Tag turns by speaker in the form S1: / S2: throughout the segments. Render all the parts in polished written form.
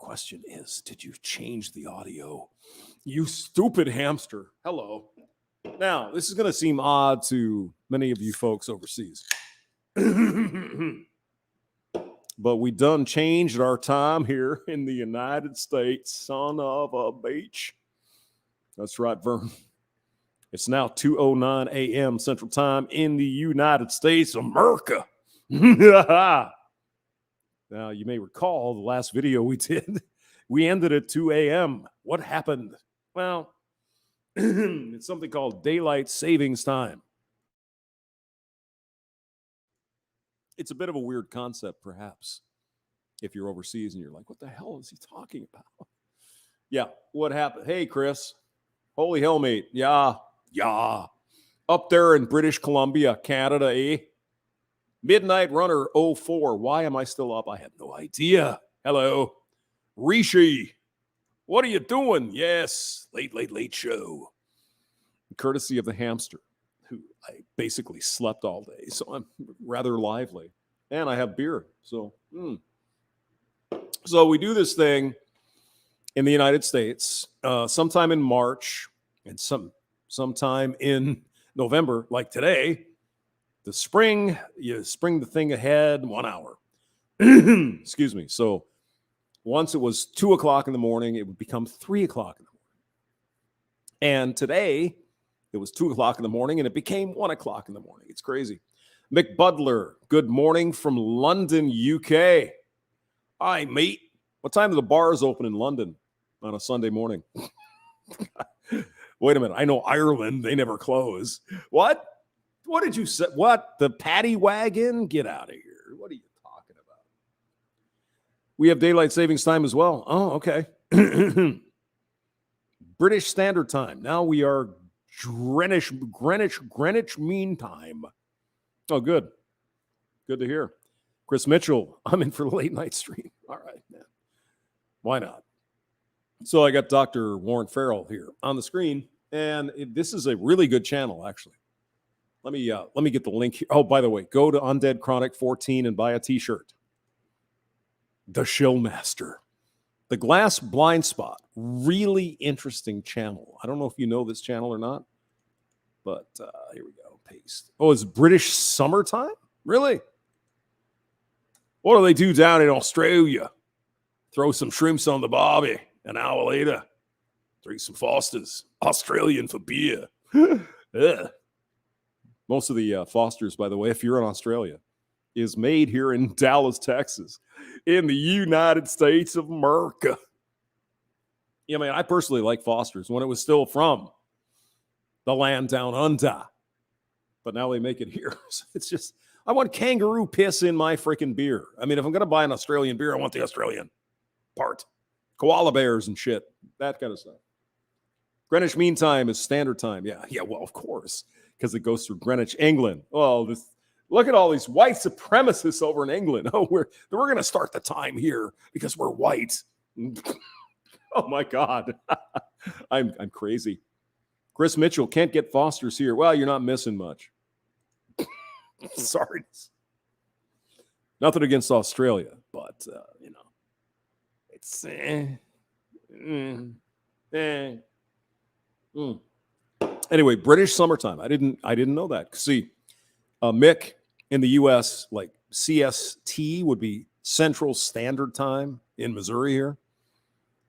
S1: question is, did you change the audio? You stupid hamster. Hello. Now, this is going to seem odd to many of you folks overseas. But we done changed our time here in the United States, son of a bitch. That's right, Vern. It's now 2:09 a.m. Central Time in the United States of America. Now, you may recall the last video we did. We ended at 2 a.m. What happened? Well, it's something called daylight savings time. It's a bit of a weird concept, perhaps, if you're overseas and you're like, what the hell is he talking about? Yeah, what happened? Hey, Chris. Holy hell, mate. Yeah. Up there in British Columbia, Canada, eh? Midnight Runner 04. Why am I still up? I have no idea. Hello. Rishi. What are you doing? Yes. Late show. Courtesy of the hamster, who I basically slept all day. So I'm rather lively. And I have beer. So we do this thing in the United States sometime in March and sometime in November, like today. The spring, you spring the thing ahead 1 hour. Excuse me. So once it was 2 o'clock in the morning, it would become 3 o'clock in the morning. And today it was 2 o'clock in the morning and it became 1 o'clock in the morning. It's crazy. Mick Butler, good morning from London, UK. Hi, mate. What time do the bars open in London on a Sunday morning? Wait a minute. I know Ireland, they never close. What? What did you say? What? The paddy wagon? Get out of here. What are you talking about? We have daylight savings time as well. Oh, okay. British Standard Time. Now we are Greenwich Mean Time. Oh, good. Good to hear. Chris Mitchell, I'm in for the late night stream. All right, man. Why not? So I got Dr. Warren Farrell here on the screen, and this is a really good channel, actually. Let me get the link here. Oh, by the way, go to Undead Chronic 14 and buy a t-shirt. The Shillmaster. The Glass Blind Spot. Really interesting channel. I don't know if you know this channel or not, but here we go. Paste. Oh, it's British summertime? Really? What do they do down in Australia? Throw some shrimps on the barbie. An hour later, drink some Fosters. Australian for beer. Most of the Fosters, by the way, if you're in Australia, is made here in Dallas, Texas, in the United States of America. Yeah, man, I personally like Fosters when it was still from the land down under. But now they make it here. So it's just, I want kangaroo piss in my freaking beer. I mean, if I'm going to buy an Australian beer, I want the Australian part. Koala bears and shit, that kind of stuff. Greenwich Mean Time is standard time. Yeah, well, of course, because it goes through Greenwich, England. Oh, look at all these white supremacists over in England. Oh, we're going to start the time here because we're white. Oh, my God. I'm crazy. Chris Mitchell can't get Fosters here. Well, you're not missing much. Sorry. Nothing against Australia, but, it's... Anyway, British summertime. I didn't know that. See, Mick in the U.S., like CST would be Central Standard Time in Missouri here.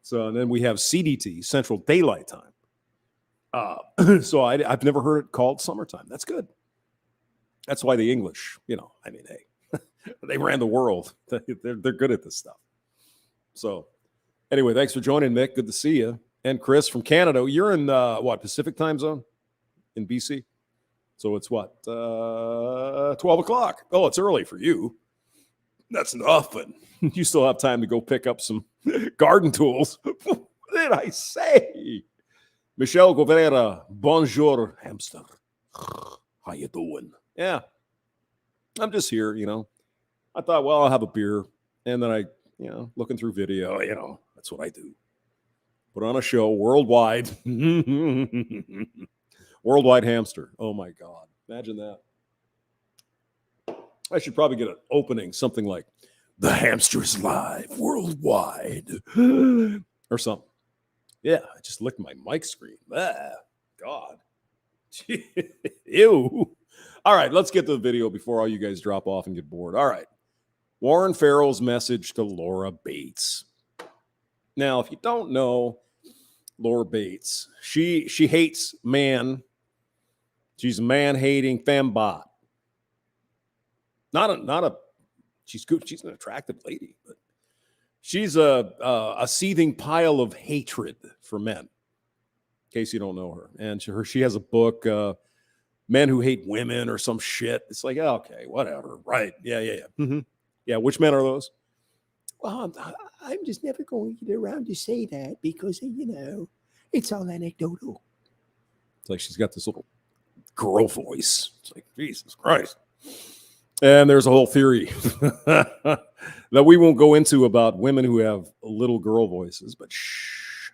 S1: So and then we have CDT, Central Daylight Time. So I've never heard it called summertime. That's good. That's why the English, hey, they ran the world. They're good at this stuff. So anyway, thanks for joining, Mick. Good to see you. And Chris from Canada. You're in Pacific time zone in BC? So it's what? 12 o'clock. Oh, it's early for you. That's nothing. You still have time to go pick up some garden tools. What did I say? Michelle Govera, bonjour, hamster. How you doing? Yeah. I'm just here, I thought, well, I'll have a beer. And then I, looking through video, that's what I do. Put on a show worldwide. Worldwide hamster. Oh, my God. Imagine that. I should probably get an opening, something like The hamster is live worldwide. Or something. Yeah, I just licked my mic screen. Ah, God. Ew. All right, let's get to the video before all you guys drop off and get bored. All right. Warren Farrell's message to Laura Bates. Now, if you don't know Laura Bates, she hates man. She's a man-hating fembot. Not a. She's good. She's an attractive lady, but she's a seething pile of hatred for men. In case you don't know her, and she has a book, "Men Who Hate Women" or some shit. It's like, okay, whatever, right? Yeah. Mm-hmm. Yeah, which men are those? Well, I'm just never going to get around to say that because it's all anecdotal. It's like she's got this little girl voice. It's like, Jesus Christ. And there's a whole theory that we won't go into about women who have little girl voices, but shh.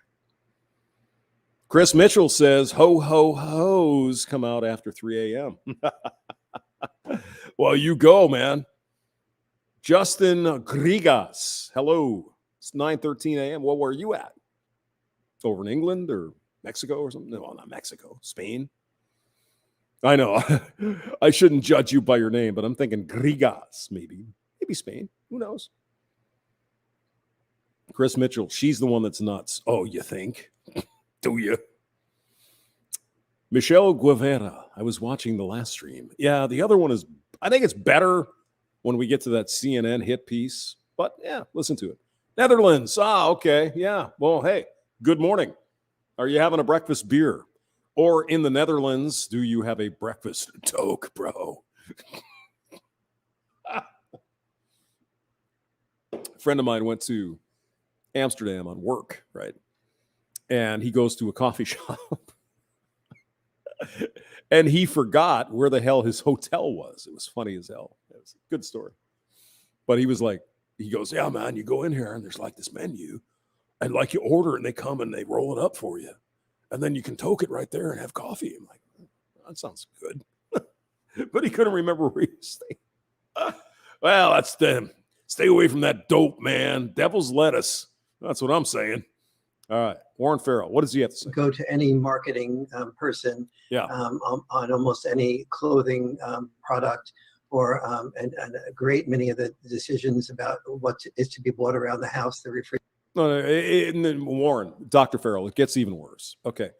S1: Chris Mitchell says, ho, ho, ho's come out after 3 a.m. Well, you go, man. Justin Grigas, hello. It's 9:13 a.m. Well, where are you at? Over in England or Mexico or something? No, not Mexico. Spain? I know. I shouldn't judge you by your name, but I'm thinking Grigas, maybe. Maybe Spain. Who knows? Chris Mitchell, she's the one that's nuts. Oh, you think? Do you? Michelle Guevara, I was watching the last stream. Yeah, the other one is, I think it's better when we get to that CNN hit piece. But yeah, listen to it. Netherlands. Okay. Yeah. Well, hey, good morning. Are you having a breakfast beer? Or in the Netherlands, do you have a breakfast toke, bro? A friend of mine went to Amsterdam on work, right? And he goes to a coffee shop. And he forgot where the hell his hotel was. It was funny as hell. It was a good story. But he was like, he goes, yeah, man, you go in here and there's like this menu. And like you order and they come and they roll it up for you. And then you can toke it right there and have coffee. I'm like, that sounds good. But he couldn't remember where he was staying. Well, that's them. Stay away from that dope, man. Devil's lettuce. That's what I'm saying. All right. Warren Farrell, what does he have to say?
S2: Go to any marketing person on almost any clothing product or and a great many of the decisions about what is to be bought around the house, the refrigerator.
S1: No, and then Warren, Dr. Farrell, it gets even worse. Okay.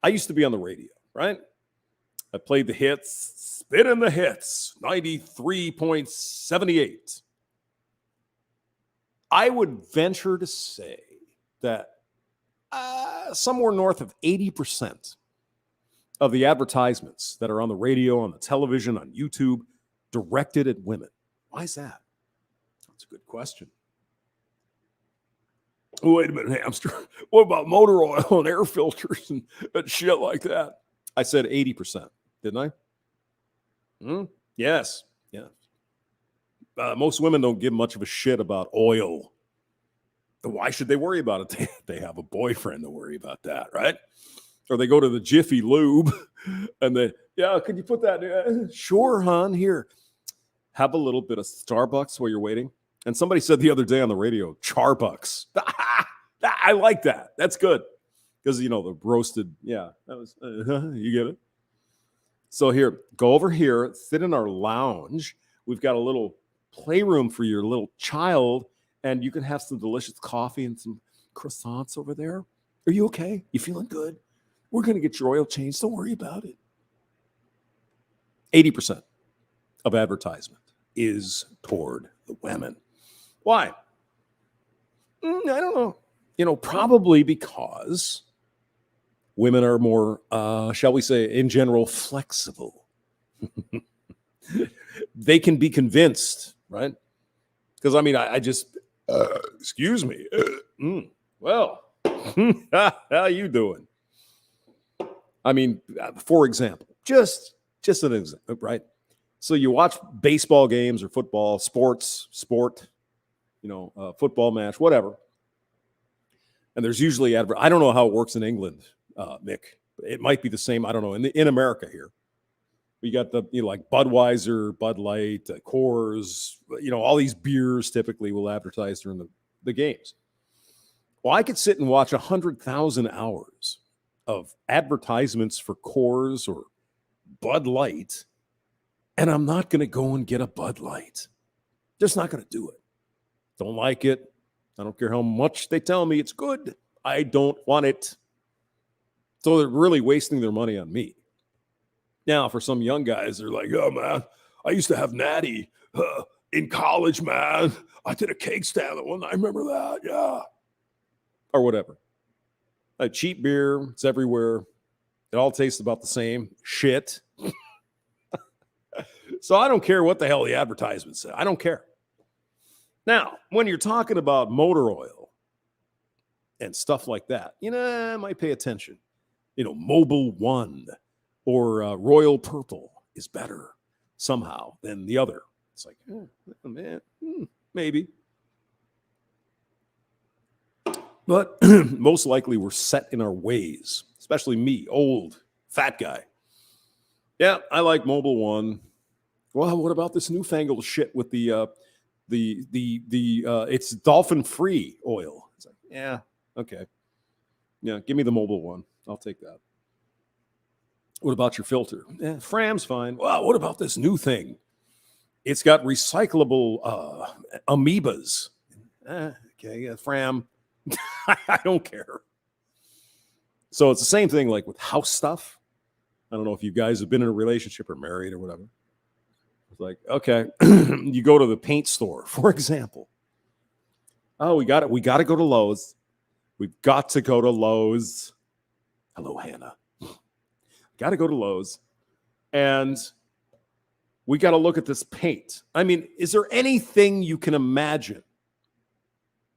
S1: I used to be on the radio, right? I played the hits, spit in the hits, 93.78. I would venture to say that somewhere north of 80% of the advertisements that are on the radio, on the television, on YouTube, directed at women. Why is that? That's a good question. Wait a minute, Hamster. What about motor oil and air filters and shit like that? I said 80%, didn't I? Yes. Yeah. Most women don't give much of a shit about oil. Why should they worry about it? They have a boyfriend to worry about that, right? Or they go to the Jiffy Lube and they, could you put that in? Sure, hon, here. Have a little bit of Starbucks while you're waiting. And somebody said the other day on the radio, Charbucks. I like that. That's good. Because, the roasted, that was, you get it? So here, go over here, sit in our lounge. We've got a little playroom for your little child, and you can have some delicious coffee and some croissants over there. Are you okay? You feeling good? We're going to get your oil changed. Don't worry about it. 80% of advertisement is toward the women. Why? I don't know. Probably because women are more, shall we say, in general, flexible. They can be convinced, right? Because, I just, excuse me. Well, how you doing? For example, just an example, right? So you watch baseball games or football, sport, football match, whatever. And there's usually I don't know how it works in England, Mick. It might be the same. I don't know. In America here, We got the, like Budweiser, Bud Light, Coors, all these beers typically will advertise during the games. Well, I could sit and watch 100,000 hours of advertisements for Coors or Bud Light, and I'm not going to go and get a Bud Light. Just not going to do it. Don't like it. I don't care how much they tell me it's good. I don't want it. So they're really wasting their money on me. Now, for some young guys, they're like, "Oh, man, I used to have Natty in college, man. I did a cake stand at one. I remember that, yeah." Or whatever. A cheap beer, it's everywhere. It all tastes about the same. Shit. So I don't care what the hell the advertisement said. I don't care. Now, when you're talking about motor oil and stuff like that, I might pay attention. Mobil One or Royal Purple is better somehow than the other. It's like, man, maybe. But most likely we're set in our ways, especially me, old, fat guy. Yeah, I like Mobil One. Well, what about this newfangled shit with the it's dolphin-free oil? It's like, yeah, okay. Yeah, give me the Mobil One. I'll take that. What about your filter? Yeah, Fram's fine. Well, what about this new thing? It's got recyclable amoebas. Okay, yeah, Fram. I don't care. So it's the same thing like with house stuff. I don't know if you guys have been in a relationship or married or whatever. It's like, okay, you go to the paint store, for example. Oh, we got to go to Lowe's. We've got to go to Lowe's. Hello, Hannah. Got to go to Lowe's. And we got to look at this paint. I mean, is there anything you can imagine,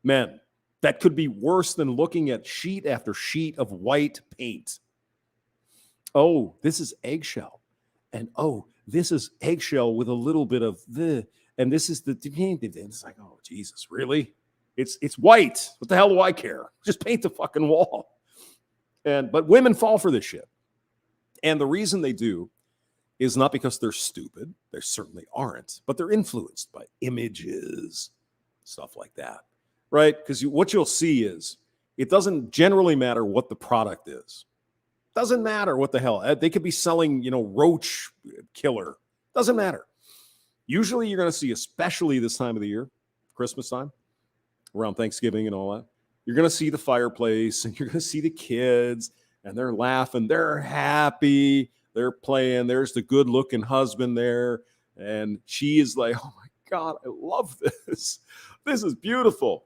S1: men, that could be worse than looking at sheet after sheet of white paint? Oh, this is eggshell. And oh, this is eggshell with a little bit of the, and this is the, it's like, oh, Jesus, really? It's white. What the hell do I care? Just paint the fucking wall. But women fall for this shit. And the reason they do is not because they're stupid. They certainly aren't, but they're influenced by images, stuff like that, right? Because what you'll see is it doesn't generally matter what the product is. Doesn't matter what the hell. They could be selling, roach killer. Doesn't matter. Usually you're going to see, especially this time of the year, Christmas time, around Thanksgiving and all that, you're going to see the fireplace and you're going to see the kids and they're laughing. They're happy. They're playing. There's the good-looking husband there. And she is like, oh, my God, I love this. This is beautiful.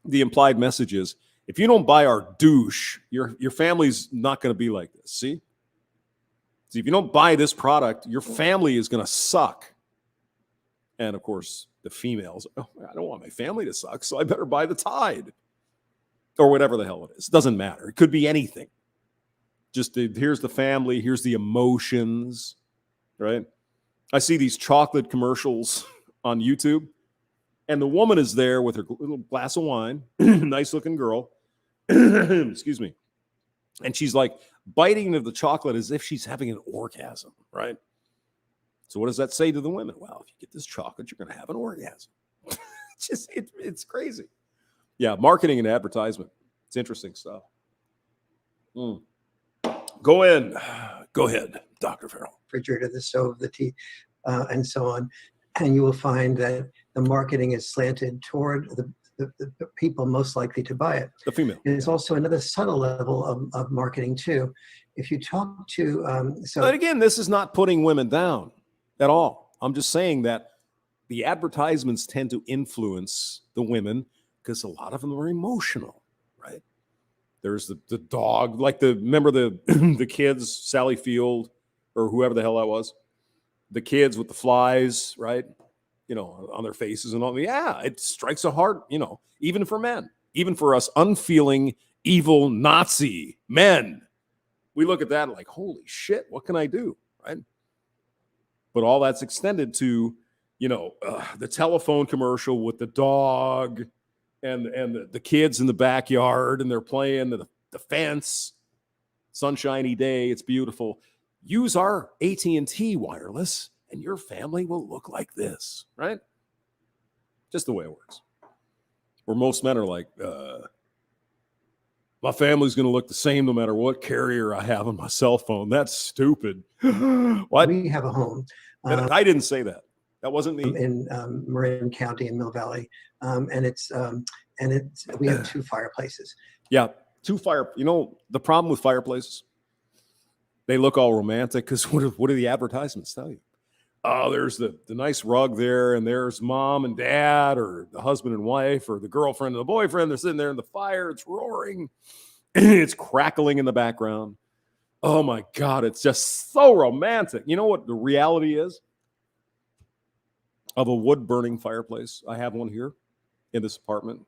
S1: The implied message is, if you don't buy our douche, your family's not going to be like this. See? See, if you don't buy this product, your family is going to suck. And, of course, the females, oh, I don't want my family to suck, so I better buy the Tide. Or whatever the hell it is. It doesn't matter. It could be anything. Just here's the family. Here's the emotions, right? I see these chocolate commercials on YouTube, and the woman is there with her little glass of wine, nice looking girl, excuse me, and she's like biting into the chocolate as if she's having an orgasm, right? So what does that say to the women? Well, if you get this chocolate, you're going to have an orgasm. It's crazy. Yeah, marketing and advertisement. It's interesting stuff. Go ahead, Dr. Farrell.
S2: Refrigerator, the stove, the tea, and so on. And you will find that the marketing is slanted toward the people most likely to buy it.
S1: The female.
S2: And it's also another subtle level of marketing too. If you talk to
S1: but again, this is not putting women down at all. I'm just saying that the advertisements tend to influence the women because a lot of them are emotional, right? There's the dog, like remember the kids, Sally Field, or whoever the hell that was, the kids with the flies, right? On their faces and all. Yeah, it strikes a heart, even for men, even for us unfeeling, evil Nazi men. We look at that like, holy shit, what can I do, right? But all that's extended to, the telephone commercial with the dog and the kids in the backyard, and they're playing the fence, sunshiny day, it's beautiful. use our AT&T wireless and your family will look like this, right? Just the way it works. Where most men are like, my family's going to look the same no matter what carrier I have on my cell phone. That's stupid. What?
S2: We have a home.
S1: I didn't say that. That wasn't me.
S2: In Marin County in Mill Valley. And we have 2 fireplaces.
S1: Yeah, 2 fire. You know, the problem with fireplaces, they look all romantic because what do the advertisements tell you? Oh, there's the nice rug there, and there's mom and dad, or the husband and wife, or the girlfriend and the boyfriend. They're sitting there in the fire. It's roaring. It's crackling in the background. Oh, my God. It's just so romantic. You know what the reality is of a wood-burning fireplace? I have one here in this apartment.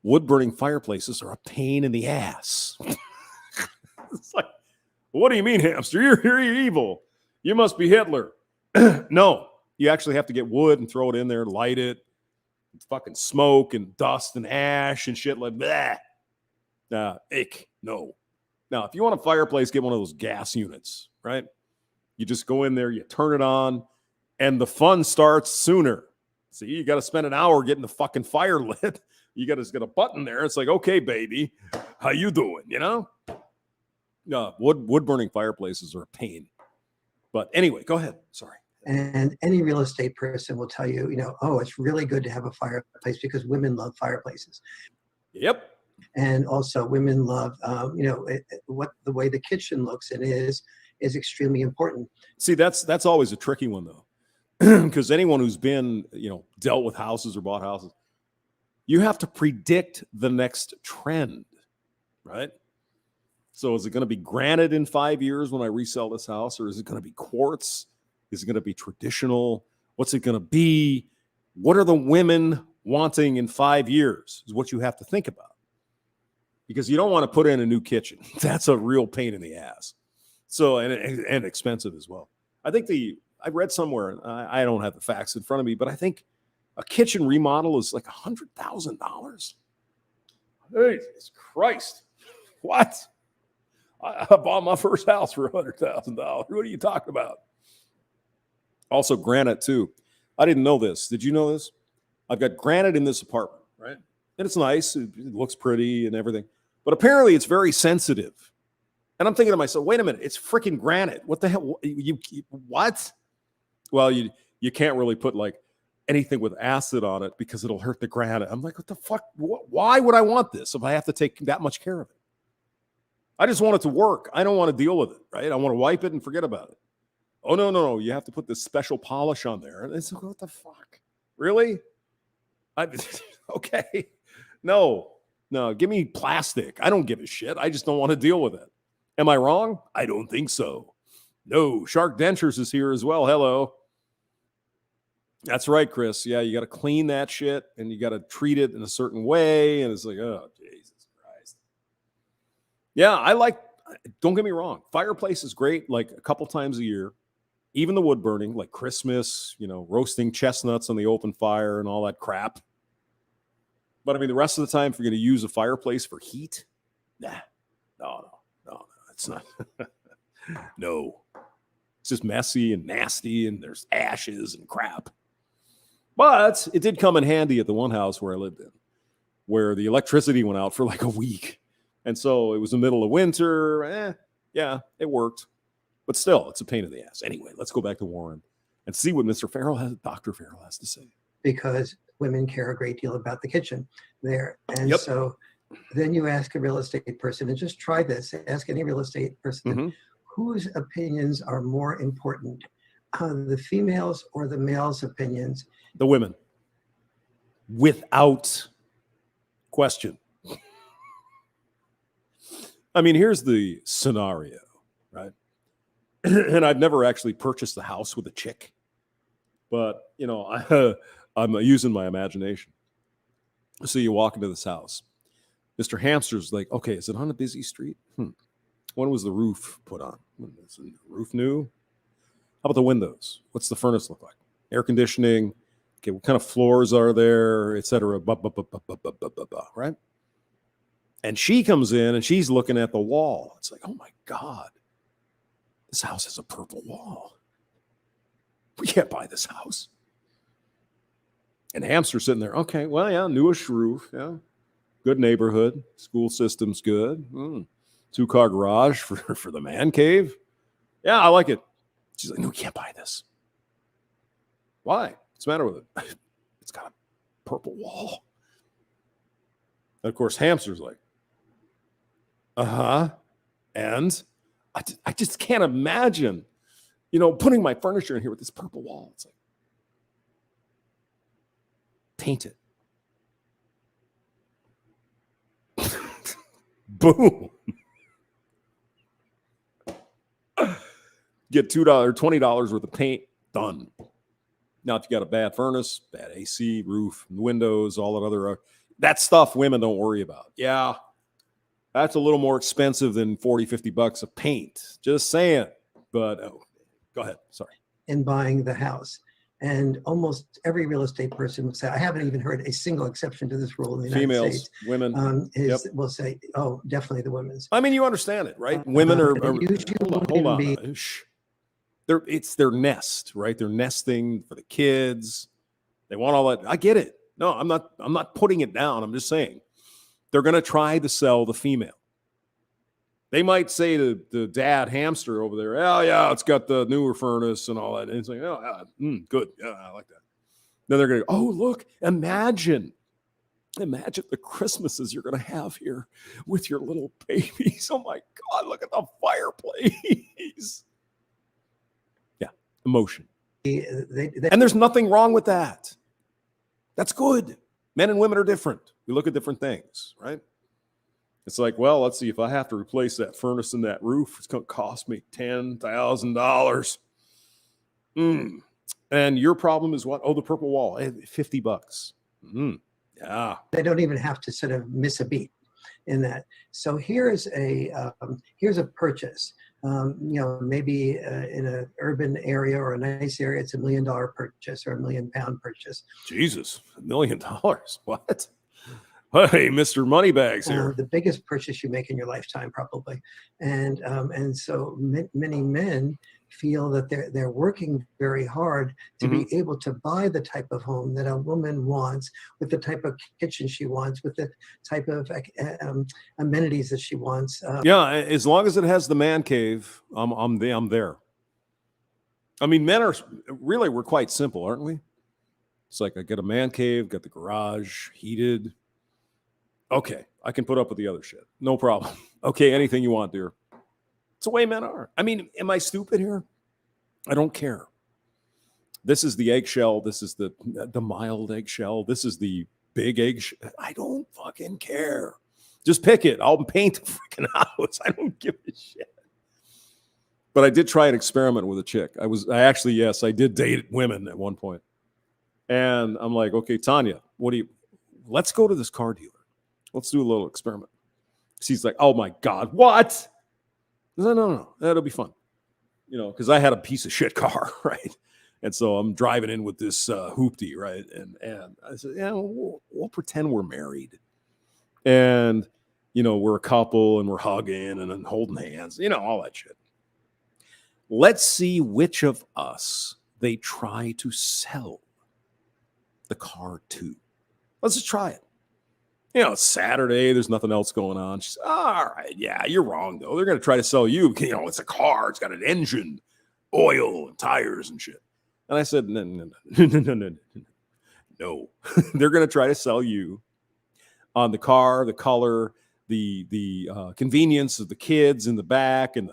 S1: Wood-burning fireplaces are a pain in the ass. It's like, what do you mean, Hamster? You're evil. You must be Hitler. No, you actually have to get wood and throw it in there, light it. It's fucking smoke and dust and ash and shit like that. Ick. No. Now, if you want a fireplace, get one of those gas units, right? You just go in there, you turn it on, and the fun starts sooner. See, you got to spend an hour getting the fucking fire lit. You got to get a button there. It's like, okay, baby, how you doing? You know? Wood burning fireplaces are a pain. But anyway, go ahead. Sorry.
S2: And any real estate person will tell you, oh, it's really good to have a fireplace because women love fireplaces.
S1: Yep.
S2: And also women love, what the way the kitchen looks and is extremely important.
S1: See, that's always a tricky one, though, because anyone who's been, dealt with houses or bought houses, you have to predict the next trend, right? So is it going to be granite in 5 years when I resell this house, or is it going to be quartz? Is it going to be traditional? What's it going to be? What are the women wanting in 5 years is what you have to think about. Because you don't want to put in a new kitchen. That's a real pain in the ass. So, and expensive as well. I think I read somewhere, I don't have the facts in front of me, but I think a kitchen remodel is like $100,000. Jesus Christ. What? I bought my first house for $100,000. What are you talking about? Also granite too. I didn't know this. Did you know this? I've got granite in this apartment, right? And it's nice. It looks pretty and everything. But apparently it's very sensitive. And I'm thinking to myself, wait a minute, it's freaking granite. What the hell? What? Well, you can't really put like anything with acid on it because it'll hurt the granite. I'm like, what the fuck? Why would I want this if I have to take that much care of it? I just want it to work. I don't want to deal with it, right? I want to wipe it and forget about it. Oh, no. You have to put this special polish on there. And it's like, what the fuck? Really? Okay. No, give me plastic. I don't give a shit. I just don't want to deal with it. Am I wrong? I don't think so. No, Shark Dentures is here as well. Hello. That's right, Chris. Yeah, you got to clean that shit and you got to treat it in a certain way. And it's like, oh, Jesus Christ. Yeah, don't get me wrong. Fireplace is great like a couple times a year. Even the wood burning, like Christmas, roasting chestnuts on the open fire and all that crap. But I mean, the rest of the time, if you're going to use a fireplace for heat, no, it's not. No, it's just messy and nasty and there's ashes and crap. But it did come in handy at the one house where I lived in, where the electricity went out for like a week. And so it was the middle of winter. Yeah, it worked. But still, it's a pain in the ass. Anyway, let's go back to Warren and see what Dr. Farrell has to say.
S2: Because women care a great deal about the kitchen there. And so then you ask a real estate person, and just try this, ask any real estate person, whose opinions are more important, the females or the males' opinions?
S1: The women. Without question. I mean, here's the scenario, right? And I've never actually purchased a house with a chick, but I'm using my imagination. So you walk into this house. Mr. Hamster's like, okay, is it on a busy street? When was the roof put on? Is the roof new? How about the windows? What's the furnace look like? Air conditioning? Okay, what kind of floors are there, et cetera, right? And she comes in and she's looking at the wall. It's like, oh my God. This house has a purple wall. We can't buy this house. And Hamster sitting there. Okay, well, yeah, newish roof. Yeah, good neighborhood. School system's good. 2-car garage for the man cave. Yeah, I like it. She's like, no, we can't buy this. Why? What's the matter with it? It's got a purple wall. And of course, Hamster's like, and I just can't imagine, putting my furniture in here with this purple wall. It's like, paint it. Boom. Get $2, $20 worth of paint, done. Now, if you got a bad furnace, bad AC, roof, windows, all that other, that stuff women don't worry about. Yeah, that's a little more expensive than $40-$50 of paint. Just saying. But go ahead. Sorry.
S2: In buying the house. And almost every real estate person would say, I haven't even heard a single exception to this rule in the United States.
S1: Women.
S2: Will say, oh, definitely the women's.
S1: I mean, you understand it, right? Women are hold on. It's their nest, right? They're nesting for the kids. They want all that. I get it. No, I'm not putting it down. I'm just saying they're going to try to sell the female. They might say to the dad Hamster over there, oh, yeah, it's got the newer furnace and all that. And it's like, oh, good. Yeah, I like that. Then they're going to go, oh, look, imagine the Christmases you're going to have here with your little babies. Oh, my God, look at the fireplace. Yeah, emotion. And there's nothing wrong with that. That's good. Men and women are different. We look at different things, right? It's like, well, let's see, if I have to replace that furnace and that roof, it's going to cost me $10,000. And your problem is what? Oh, the purple wall, $50. Yeah.
S2: They don't even have to sort of miss a beat in that. So here's a purchase. Maybe in an urban area or a nice area, it's $1 million purchase or £1 million purchase.
S1: Jesus, $1 million. What? Hey, Mr. Moneybags here.
S2: The biggest purchase you make in your lifetime, probably. And so many men feel that they're working very hard to be able to buy the type of home that a woman wants, with the type of kitchen she wants, with the type of amenities that she wants.
S1: As long as it has the man cave, I'm there. I mean, men we're quite simple, aren't we? It's like I get a man cave, got the garage heated. Okay, I can put up with the other shit. No problem. Okay, anything you want, dear. It's the way men are. I mean, am I stupid here? I don't care. This is the eggshell. This is the mild eggshell. This is the big eggshell. I don't fucking care. Just pick it. I'll paint the freaking house. I don't give a shit. But I did try an experiment with a chick. I did date women at one point. And I'm like, okay, Tanya, let's go to this car dealer. Let's do a little experiment. She's like, oh my God, what? No, that'll be fun. Because I had a piece of shit car, right? And so I'm driving in with this hoopty, right? And I said, yeah, we'll pretend we're married. And, we're a couple and we're hugging and holding hands, all that shit. Let's see which of us they try to sell the car to. Let's just try it. It's Saturday. There's nothing else going on. She's all right. Yeah, you're wrong, though. They're going to try to sell you. It's a car. It's got an engine, oil, and tires and shit. And I said, no. They're going to try to sell you on the car, the color, the convenience of the kids in the back, and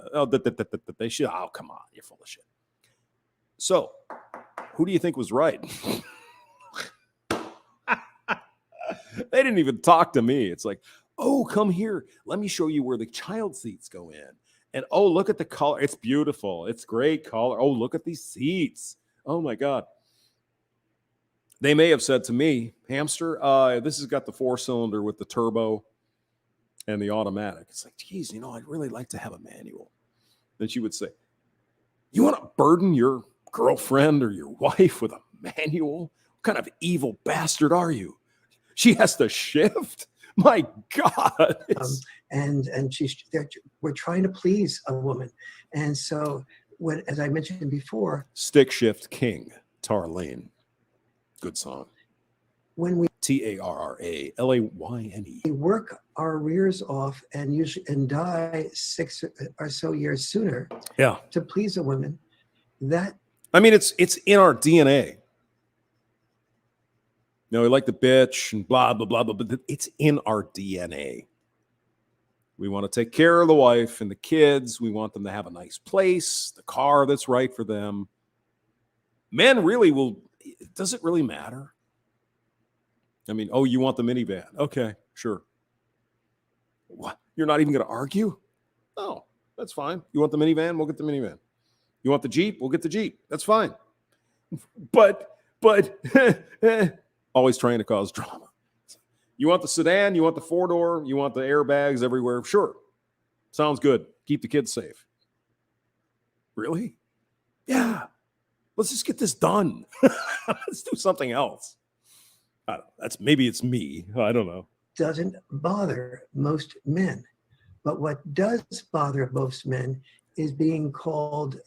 S1: they should. Oh, come on. You're full of shit. So who do you think was right? They didn't even talk to me. It's like, oh, come here. Let me show you where the child seats go in. And, oh, look at the color. It's beautiful. It's great color. Oh, look at these seats. Oh, my God. They may have said to me, Hamster, this has got the 4-cylinder with the turbo and the automatic. It's like, geez, I'd really like to have a manual. Then she would say, you want to burden your girlfriend or your wife with a manual? What kind of evil bastard are you? She has to shift My God.
S2: And we're trying to please a woman. And so when, as I mentioned before,
S1: Stick Shift King, Tar Lane. Good song.
S2: When we
S1: TARRALAYNE.
S2: we work our rears off and die 6 or so years sooner to please a woman, that
S1: I mean, it's in our DNA. You know, we like the bitch and blah, blah, blah, blah, but it's in our DNA. We want to take care of the wife and the kids. We want them to have a nice place, the car that's right for them. Men really will, does it really matter? I mean, oh, you want the minivan? Okay, sure. What? You're not even going to argue? Oh, that's fine. You want the minivan? We'll get the minivan. You want the Jeep? We'll get the Jeep. That's fine. But always trying to cause drama. You want the sedan? You want the 4-door? You want the airbags everywhere? Sure. Sounds good. Keep the kids safe. Really? Yeah. Let's just get this done. Let's do something else. Maybe it's me. I don't know.
S2: Doesn't bother most men. But what does bother most men is being called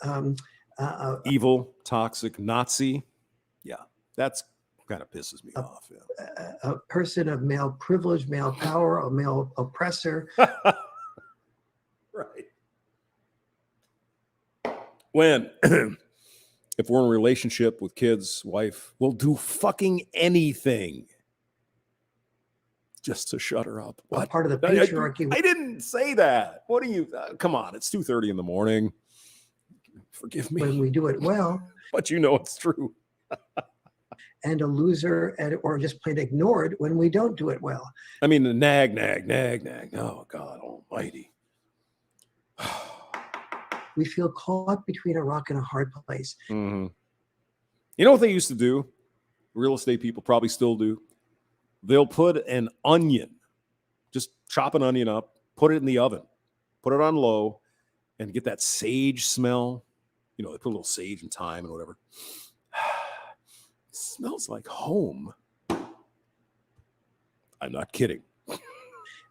S1: evil, toxic, Nazi. Yeah, that's kind of pisses me off. Yeah.
S2: A person of male privilege, male power, a male oppressor.
S1: Right. When if we're in a relationship with kids, wife, we'll do fucking anything just to shut her up.
S2: What part of the patriarchy?
S1: I didn't say that. What do you? Come on, it's 2:30 in the morning. Forgive me.
S2: When we do it well,
S1: but you know it's true.
S2: And a loser, or just plain ignored when we don't do it well.
S1: I mean, the nag. Oh God Almighty.
S2: We feel caught between a rock and a hard place.
S1: Mm-hmm. You know what they used to do? Real estate people probably still do. They'll put an onion, just chop an onion up, put it in the oven, put it on low, and get that sage smell. You know, they put a little sage and thyme and whatever. It smells like home. I'm not kidding.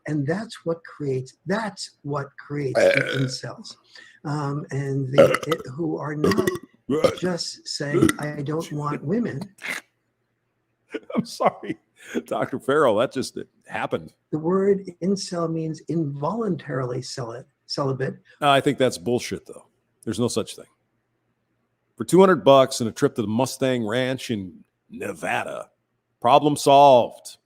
S2: And that's what creates the incels. And who are not just saying, I don't want women.
S1: I'm sorry, Dr. Farrell, that just happened.
S2: The word incel means involuntarily celibate.
S1: I think that's bullshit, though. There's no such thing. For $200 and a trip to the Mustang Ranch in Nevada, problem solved.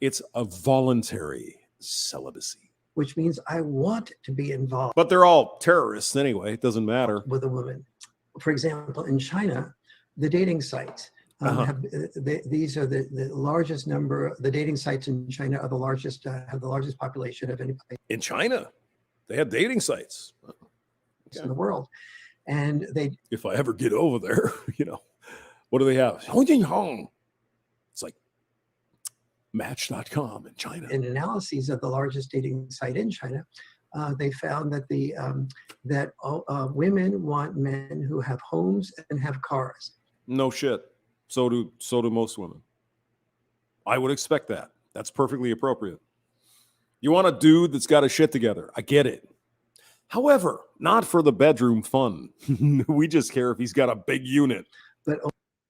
S1: It's a voluntary celibacy.
S2: Which means I want to be involved.
S1: But they're all terrorists anyway. It doesn't matter.
S2: With a woman. For example, in China, the dating sites, these are the largest number. The dating sites in China are the largest, have the largest population of any place.
S1: In China, they have dating sites.
S2: Okay. In the world. And
S1: if I ever get over there, you know, what do they have? It's like Match.com in China.
S2: In analyses of the largest dating site in China, they found that women want men who have homes and have cars.
S1: No shit. So do most women. I would expect that. That's perfectly appropriate. You want a dude that's got his shit together. I get it. However, not for the bedroom fun. We just care if he's got a big unit.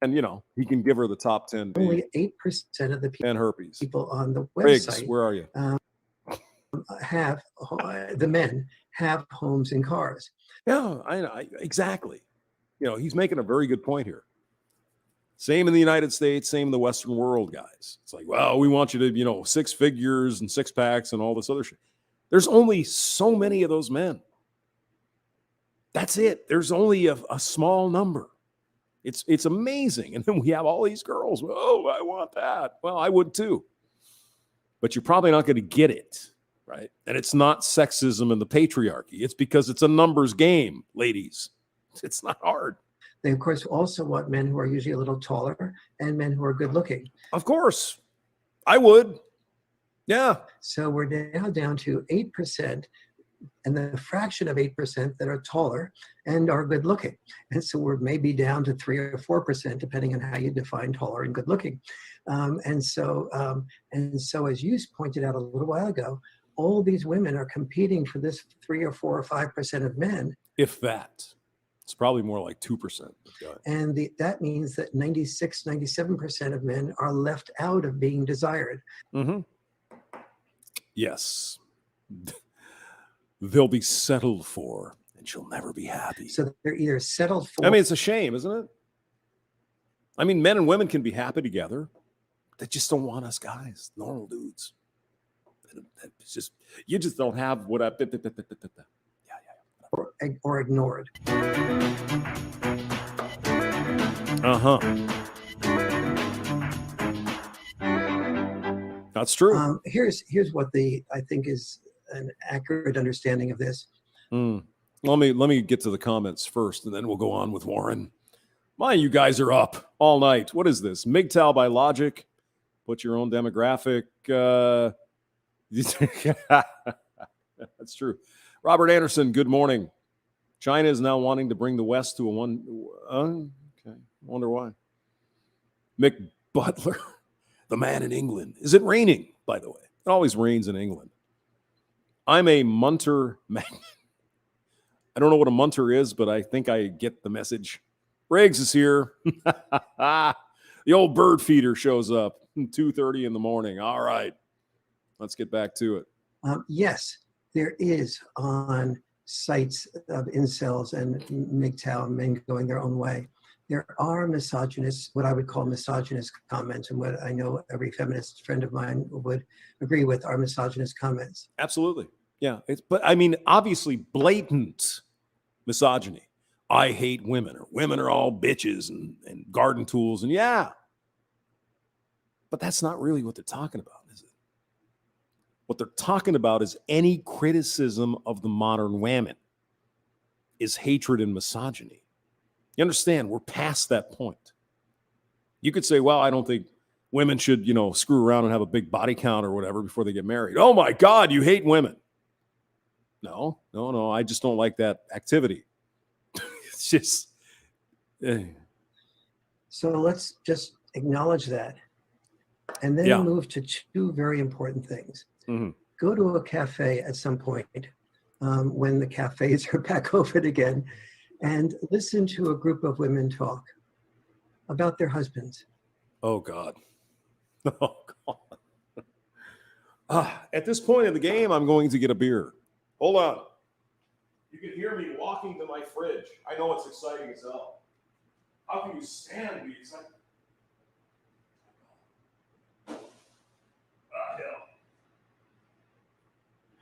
S1: And, you know, he can give her the top 10.
S2: Only 8% of the people,
S1: and herpes.
S2: People on the website.
S1: Riggs, where are you?
S2: The men have homes and cars.
S1: Yeah, I exactly. You know, he's making a very good point here. Same in the United States, same in the Western world, guys. It's like, well, we want you to, you know, 6 figures and 6-packs and all this other shit. There's only so many of those men. That's it. There's only a small number. It's amazing. And then we have all these girls. Oh, I want that. Well, I would too. But you're probably not going to get it, right? And it's not sexism and the patriarchy. It's because it's a numbers game, ladies. It's not hard.
S2: They, of course, also want men who are usually a little taller and men who are good looking.
S1: Of course. I would. Yeah.
S2: So we're now down to 8% and the fraction of 8% that are taller and are good looking. And so we're maybe down to 3 or 4%, depending on how you define taller and good looking. And so as you pointed out a little while ago, all these women are competing for this 3 or 4 or 5% of men.
S1: If that. It's probably more like 2%.
S2: And that means that 96, 97% of men are left out of being desired.
S1: Mm-hmm. Yes. They'll be settled for, and she'll never be happy.
S2: So they're either settled for.
S1: I mean, it's a shame, isn't it? I mean, men and women can be happy together. They just don't want us guys, normal dudes. It's just, you just don't have what I.
S2: Or ignored.
S1: That's true.
S2: Here's what I think is an accurate understanding of this.
S1: Let me get to the comments first, and then we'll go on with Warren. You guys are up all night. What is this? MGTOW by Logic. Put your own demographic. That's true. Robert Anderson, good morning. China is now wanting to bring the West to a one. Okay, wonder why. Mick Butler, the man in England. Is it raining, by the way? It always rains in England. I'm a munter magnet. I don't know what a munter is, but I think I get the message. Riggs is here. The old bird feeder shows up 2:30 in the morning. All right, let's get back to it.
S2: Yes, there is on sites of incels and MGTOW, men going their own way. There are misogynist, what I would call misogynist comments, and what I know every feminist friend of mine would agree with are misogynist comments.
S1: Absolutely. Yeah. But I mean, obviously blatant misogyny. I hate women, or women are all bitches and garden tools. And yeah, but that's not really what they're talking about, is it? What they're talking about is any criticism of the modern woman is hatred and misogyny. You understand? We're past that point. You could say, well, I don't think women should, screw around and have a big body count or whatever before they get married. Oh my God, you hate women. No. I just don't like that activity. It's just.
S2: So let's just acknowledge that. And then move to two very important things.
S1: Mm-hmm.
S2: Go to a cafe at some point when the cafes are back open again and listen to a group of women talk about their husbands.
S1: Oh, God. Oh, God. At this point in the game, I'm going to get a beer. Hold on. You can hear me walking to my fridge. I know it's exciting as hell. How can you stand me excited? Hell.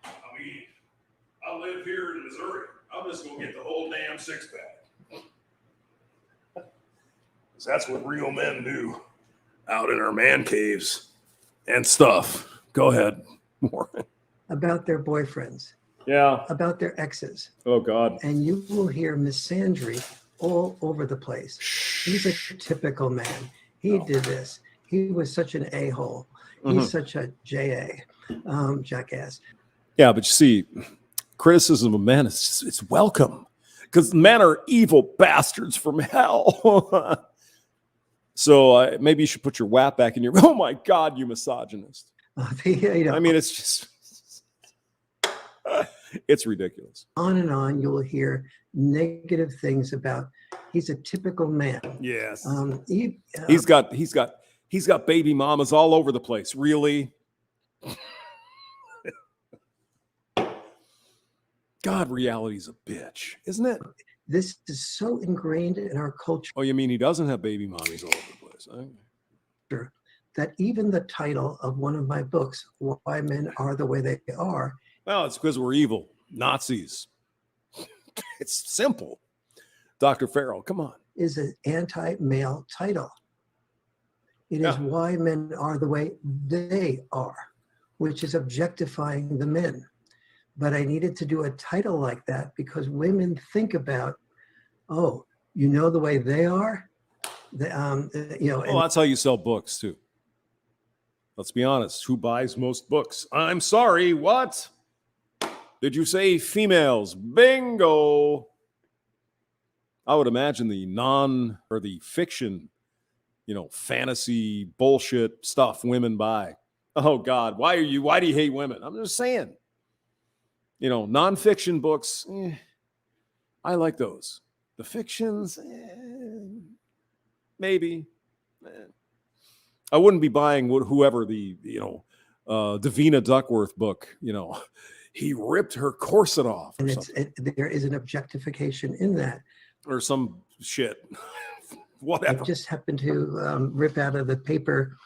S1: I mean, I live here in Missouri. I'm just going to get the whole damn six-pack. Because that's what real men do out in our man caves and stuff. Go ahead, Warren.
S2: About their boyfriends.
S1: Yeah.
S2: About their exes.
S1: Oh, God.
S2: And you will hear misandry all over the place. He's a typical man. He did this. He was such an a-hole. He's such a jackass. Yeah,
S1: but you see, criticism of men it's welcome, because men are evil bastards from hell. So maybe you should put your WAP back in your. Oh my God, you misogynist! I mean, it's just it's ridiculous.
S2: On and on, you will hear negative things about. He's a typical man.
S1: Yes. He's got baby mamas all over the place. Really? God, reality's a bitch, isn't it?
S2: This is so ingrained in our culture.
S1: Oh, you mean he doesn't have baby mommies all over the place?
S2: Huh? That even the title of one of my books, Why Men Are the Way They Are.
S1: Well, it's because we're evil Nazis. It's simple. Dr. Farrell, come on.
S2: Is an anti-male title. It is why men are the way they are, which is objectifying the men. But I needed to do a title like that because women think about, the way they are,
S1: Well, that's how you sell books too. Let's be honest. Who buys most books? I'm sorry, what? Did you say females? Bingo. I would imagine the fiction, fantasy bullshit stuff women buy. Oh God, why do you hate women? I'm just saying, nonfiction books, I like those. The fictions, maybe. I wouldn't be buying whoever the, Davina Duckworth book, he ripped her corset off.
S2: And there is an objectification in that.
S1: Or some shit. Whatever.
S2: I just happened to rip out of the paper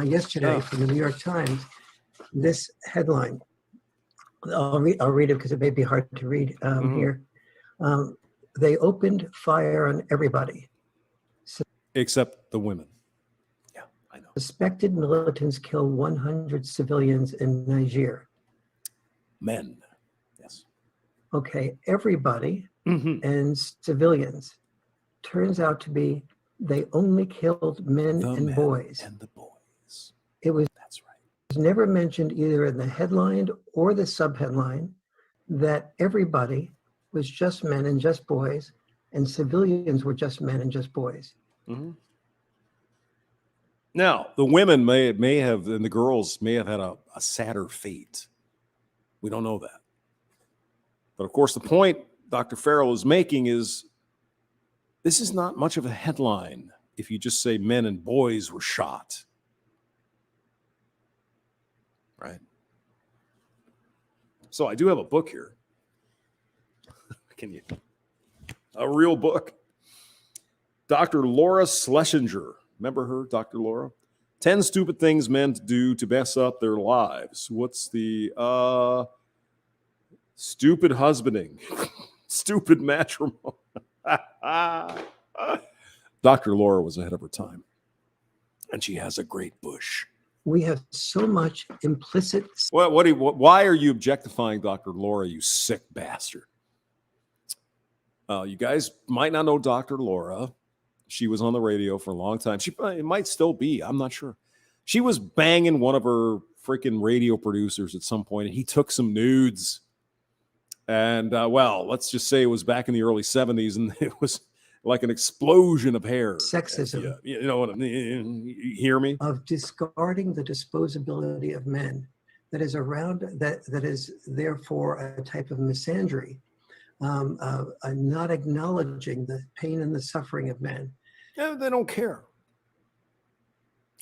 S2: yesterday from the New York Times this headline. I'll read it because it may be hard to read here. They opened fire on everybody.
S1: Except the women. Yeah, I know.
S2: Suspected militants kill 100 civilians in Niger.
S1: Men. Yes.
S2: Okay, everybody and civilians. Turns out to be they only killed men and boys.
S1: And the boys. That's right.
S2: It was never mentioned either in the headline or the subheadline that everybody was just men and just boys, and civilians were just men and just boys.
S1: Mm-hmm. Now, the women may have, and the girls may have had a sadder fate. We don't know that. But of course, the point Dr. Farrell is making is this is not much of a headline if you just say men and boys were shot. Right? So I do have a book here. A real book. Dr. Laura Schlesinger. Remember her, Dr. Laura? 10 stupid things men do to mess up their lives. What's the stupid husbanding? Stupid matrimony. Dr. Laura was ahead of her time. And she has a great bush.
S2: We have so much implicit.
S1: Why are you objectifying Dr. Laura, you sick bastard? You guys might not know Dr. Laura. She was on the radio for a long time. It might still be. I'm not sure. She was banging one of her freaking radio producers at some point, and he took some nudes. And, let's just say it was back in the early 70s, and it was like an explosion of hair.
S2: Sexism.
S1: Yeah, you know what I mean? You hear me?
S2: Of discarding the disposability of men that is around, that is therefore a type of misandry. Not acknowledging the pain and the suffering of men.
S1: Yeah, they don't care.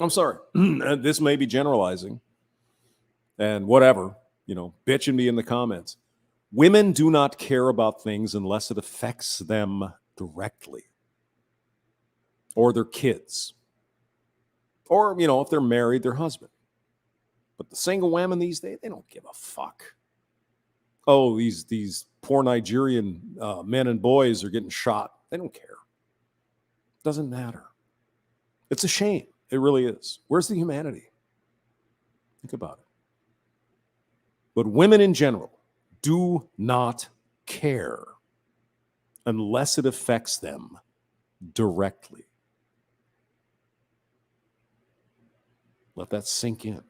S1: I'm sorry. This may be generalizing. And whatever, bitch at me in the comments. Women do not care about things unless it affects them directly. Or their kids. Or, if they're married, their husband. But the single women these days, they don't give a fuck. Oh, these poor Nigerian men and boys are getting shot. They don't care. Doesn't matter. It's a shame. It really is. Where's the humanity? Think about it. But women in general do not care unless it affects them directly. Let that sink in.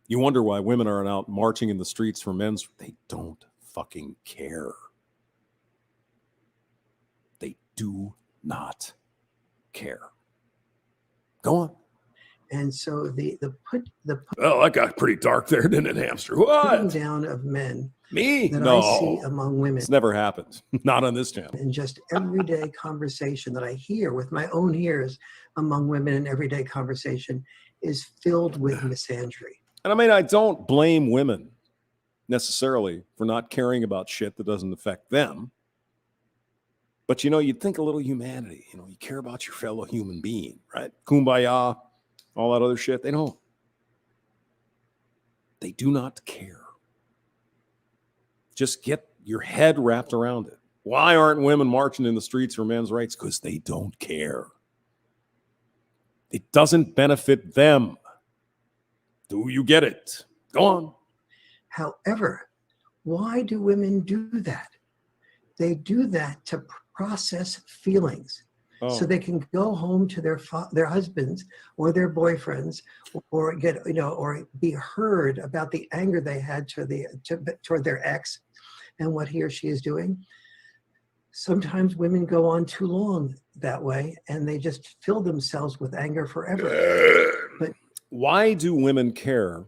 S1: You wonder why women aren't out marching in the streets for men's. They don't fucking care. They do not care. Go on.
S2: And so the
S1: well, that got pretty dark there, didn't it, Hamster?
S2: putting down of men
S1: Me?
S2: that
S1: No.
S2: I see among women.
S1: It's never happened. Not on this channel.
S2: And just everyday conversation that I hear with my own ears among women in everyday conversation is filled with misandry.
S1: And I mean, I don't blame women necessarily for not caring about shit that doesn't affect them. But, you'd think a little humanity. You care about your fellow human being, right? Kumbaya, all that other shit. They don't. They do not care. Just get your head wrapped around it. Why aren't women marching in the streets for men's rights? Because they don't care. It doesn't benefit them. Do you get it? Go on.
S2: However, why do women do that? They do that to process feelings. so they can go home to their husbands or their boyfriends, or get, or be heard about the anger they had toward their ex and what he or she is doing. Sometimes women go on too long that way, and they just fill themselves with anger forever. But
S1: why do women care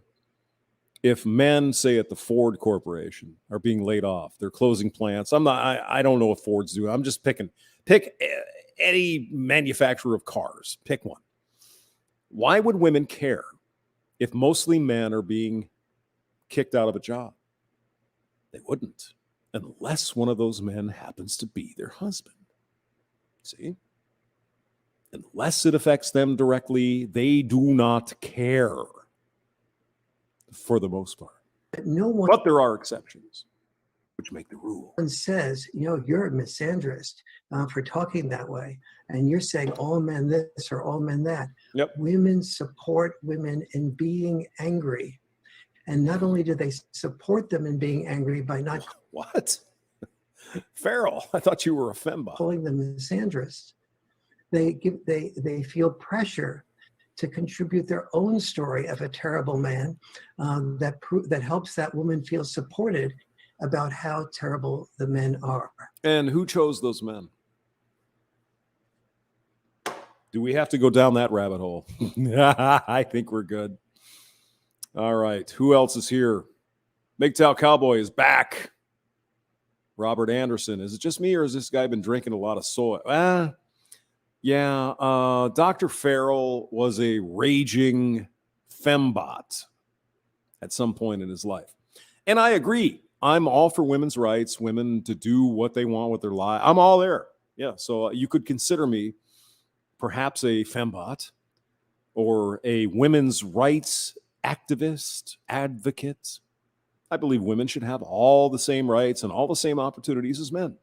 S1: if men, say at the Ford Corporation, are being laid off? They're closing plants. I don't know what Ford's doing. I'm just pick any manufacturer of cars. Pick one. Why would women care if mostly men are being kicked out of a job? They wouldn't, unless one of those men happens to be their husband. See? Unless it affects them directly, they do not care for the most part. But there are exceptions which make the rule.
S2: One says, you're a misandrist for talking that way, and you're saying all men this or all men that.
S1: Yep.
S2: Women support women in being angry. And not only do they support them in being angry by not...
S1: What? Farrell, I thought you were a fembot.
S2: Calling them misandrists. They feel pressure to contribute their own story of a terrible man that helps that woman feel supported about how terrible the men are.
S1: And who chose those men? Do we have to go down that rabbit hole? I think we're good. All right. Who else is here? MGTOW Cowboy is back. Robert Anderson. Is it just me, or has this guy been drinking a lot of soy? Yeah. Dr. Farrell was a raging fembot at some point in his life. And I agree. I'm all for women's rights, women to do what they want with their life. I'm all there. Yeah. So you could consider me perhaps a fembot or a women's rights activist, advocate. I believe women should have all the same rights and all the same opportunities as men,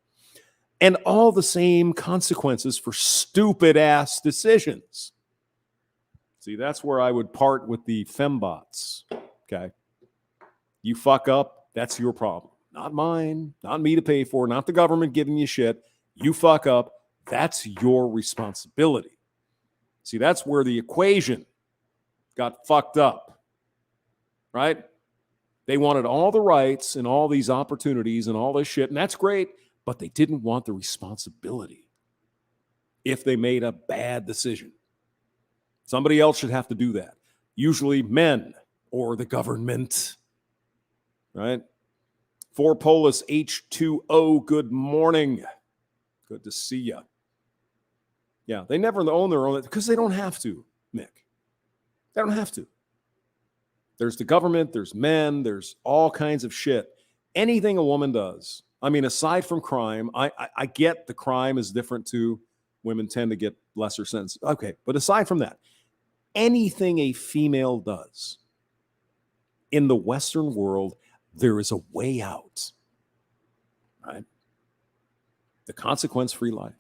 S1: and all the same consequences for stupid ass decisions. See, that's where I would part with the fembots. Okay. You fuck up, that's your problem. Not mine, not me to pay for, not the government giving you shit. You fuck up, that's your responsibility. See, that's where the equation got fucked up, right? They wanted all the rights and all these opportunities and all this shit, and that's great, but they didn't want the responsibility if they made a bad decision. Somebody else should have to do that. Usually men or the government, right? For Polis H2O, good morning. Good to see you. Yeah, they never own their own because they don't have to, Mick. They don't have to. There's the government, there's men, there's all kinds of shit. Anything a woman does, I mean, aside from crime, I get the crime is different too. Women tend to get lesser sentence. Okay, but aside from that, anything a female does in the Western world, there is a way out, right? The consequence-free life.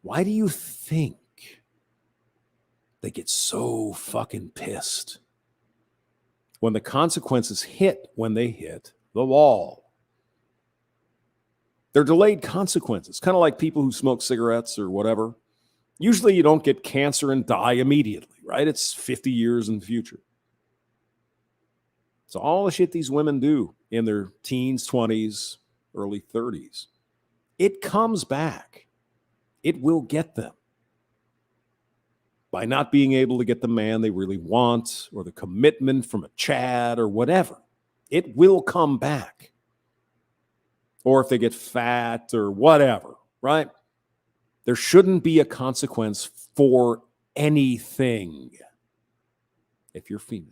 S1: Why do you think they get so fucking pissed when the consequences hit when they hit the wall? They're delayed consequences, kind of like people who smoke cigarettes or whatever. Usually you don't get cancer and die immediately, right? It's 50 years in the future. So all the shit these women do in their teens, 20s, early 30s, it comes back. It will get them by not being able to get the man they really want or the commitment from a Chad or whatever. It will come back. Or if they get fat or whatever, right? There shouldn't be a consequence for anything if you're female.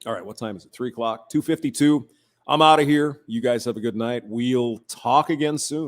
S1: All right, what time is it? 3 o'clock, 2:52. I'm out of here. You guys have a good night. We'll talk again soon.